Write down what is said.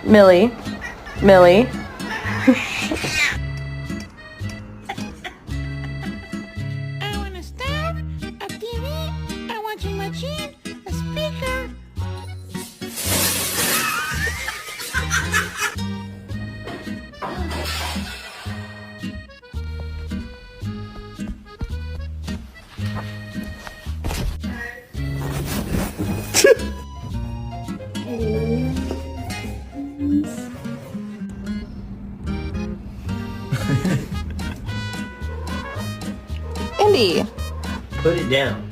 Millie. Millie. I want a stove, a TV, a washing machine, a speaker. Andy. Put it down.